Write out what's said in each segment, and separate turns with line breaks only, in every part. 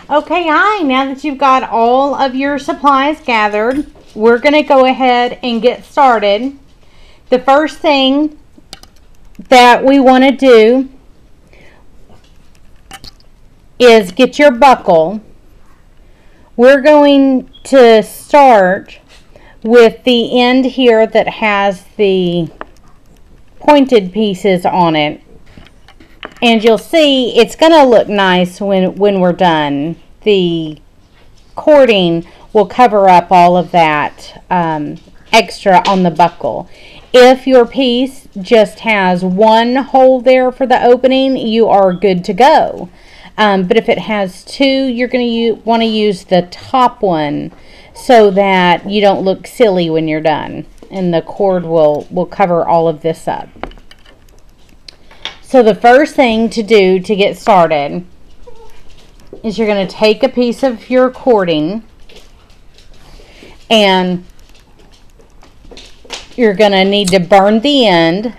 Okay, hi. Now that you've got all of your supplies gathered, we're going to go ahead and get started. The first thing that we want to do is get your buckle. We're going to start with the end here that has the pointed pieces on it. And you'll see it's going to look nice when we're done. The cording will cover up all of that extra on the buckle. If your piece just has one hole there for the opening, you are good to go. But if it has two, you're going to want to use the top one so that you don't look silly when you're done. And the cord will cover all of this up. So the first thing to do to get started is you're going to take a piece of your cording and you're going to need to burn the end.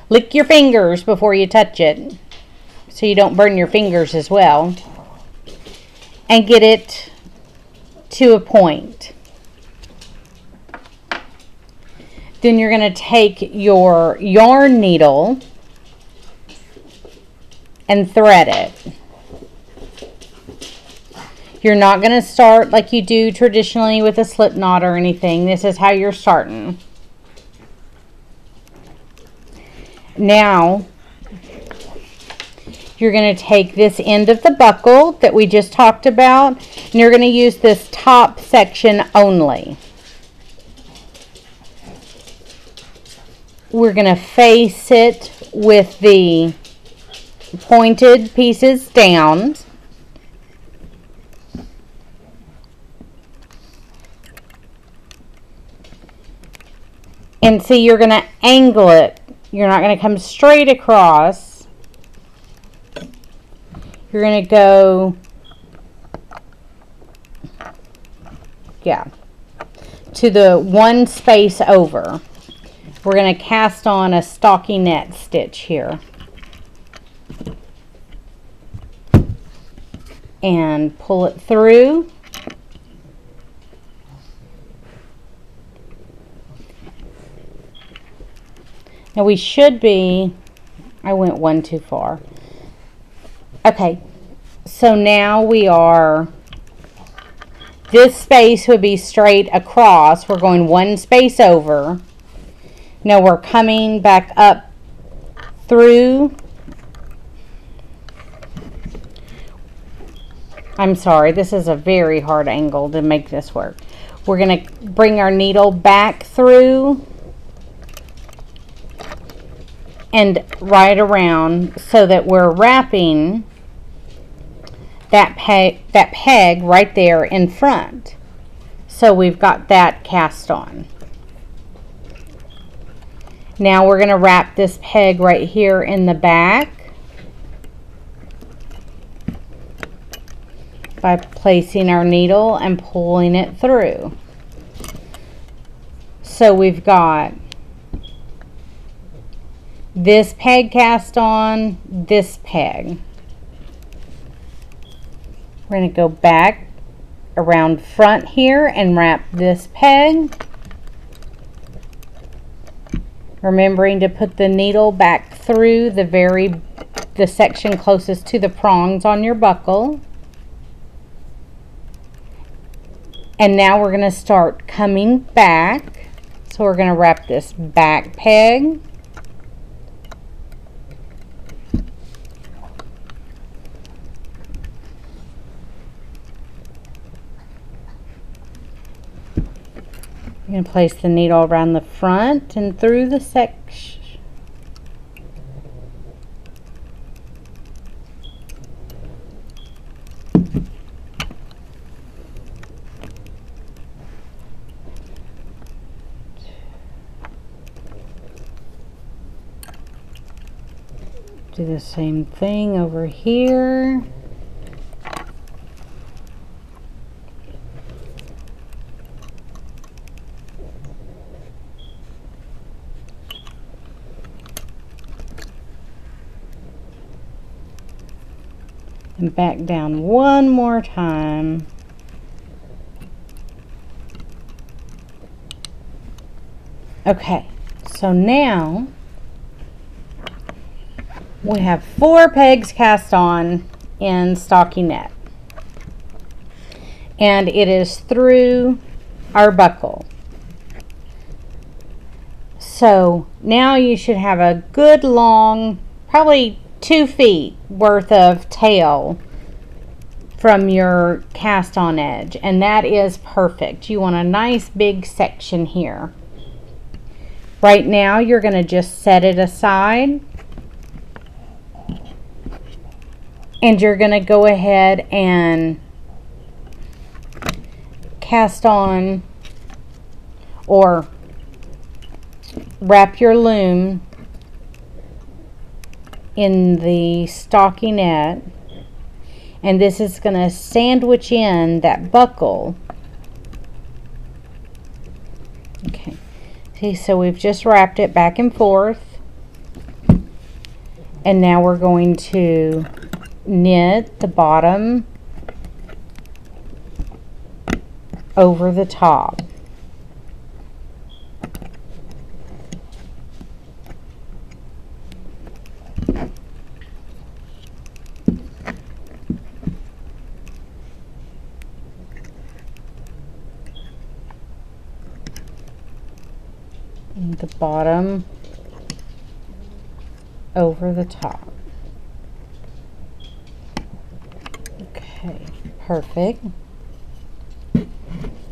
Lick your fingers before you touch it so you don't burn your fingers as well. And get it to a point. Then you're going to take your yarn needle and thread it. You're not going to start like you do traditionally with a slip knot or anything. This is how you're starting. Now, you're going to take this end of the buckle that we just talked about, and you're going to use this top section only. We're going to face it with the pointed pieces down. And see, you're going to angle it. You're not going to come straight across. You're going to go, to the one space over. We're going to cast on a stockinette stitch here. And pull it through. Now we should be, I went one too far. Okay, so now we are, this space would be straight across. We're going one space over. Now we're coming back up through. I'm sorry, this is a very hard angle to make this work. We're going to bring our needle back through and right around so that we're wrapping that peg right there in front. So we've got that cast on. Now we're going to wrap this peg right here in the back by placing our needle and pulling it through. So we've got this peg cast on, this peg. We're going to go back around front here and wrap this peg. Remembering to put the needle back through the section closest to the prongs on your buckle. And now we're going to start coming back. So we're going to wrap this back peg. You're going to place the needle around the front and through the section. Do the same thing over here. And back down one more time. Okay, so now we have 4 pegs cast on in stockinette, and it is through our buckle. So now you should have a good long, probably 2 feet worth of tail from your cast on edge, and that is perfect. You want a nice big section here. Right now you're going to just set it aside, and you're going to go ahead and cast on or wrap your loom in the stockinette, and this is going to sandwich in that buckle. Okay, see, so we've just wrapped it back and forth, and now we're going to knit the bottom over the top. And the bottom over the top. Okay, perfect. We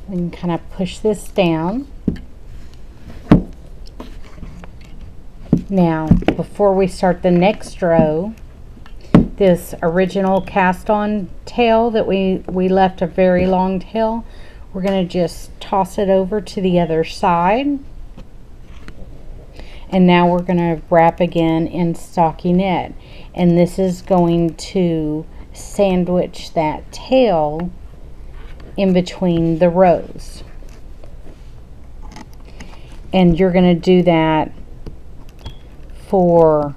can kind of push this down. Now, before we start the next row, this original cast on tail that we left a very long tail, we're going to just toss it over to the other side. And now we're going to wrap again in stockinette, and this is going to sandwich that tail in between the rows. And you're going to do that for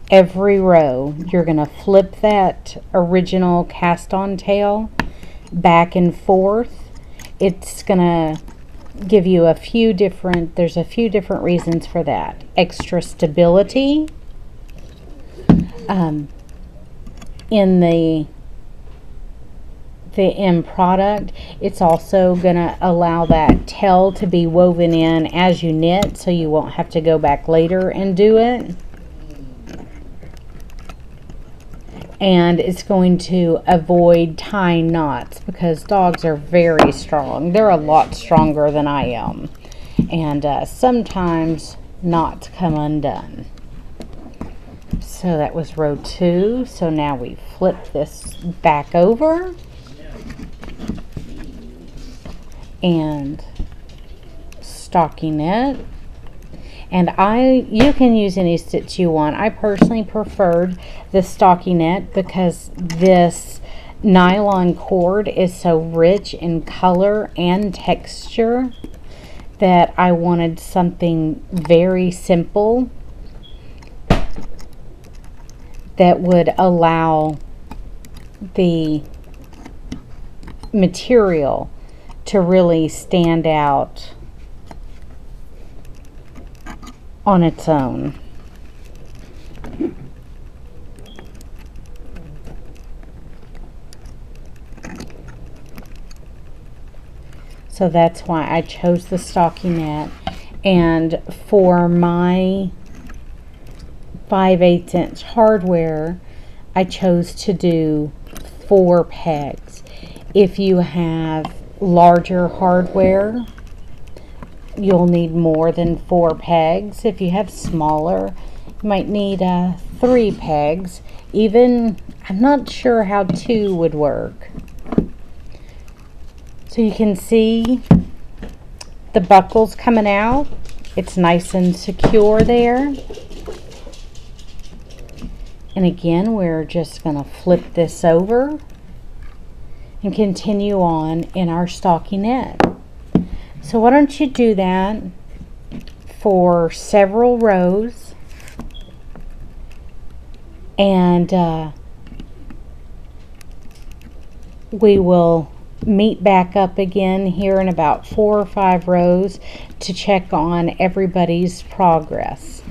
every row. You're going to flip that original cast on tail back and forth. It's going to give you there's a few different reasons for that. Extra stability in the end product. It's also gonna allow that tail to be woven in as you knit, so you won't have to go back later and do it. And it's going to avoid tying knots, because dogs are very strong. They're a lot stronger than I am, and sometimes knots come undone. So that was row 2. So now we flip this back over and stockinette. And you can use any stitch you want. I personally preferred the stockinette because this nylon cord is so rich in color and texture that I wanted something very simple that would allow the material to really stand out on its own. So that's why I chose the stockinette. And for my 5/8 inch hardware, I chose to do 4 pegs. If you have larger hardware, you'll need more than 4 pegs. If you have smaller, you might need 3 pegs. Even, I'm not sure how 2 would work. So you can see the buckles coming out. It's nice and secure there. And again, we're just going to flip this over and continue on in our stockinette. So why don't you do that for several rows, we will meet back up again here in about 4 or 5 rows to check on everybody's progress.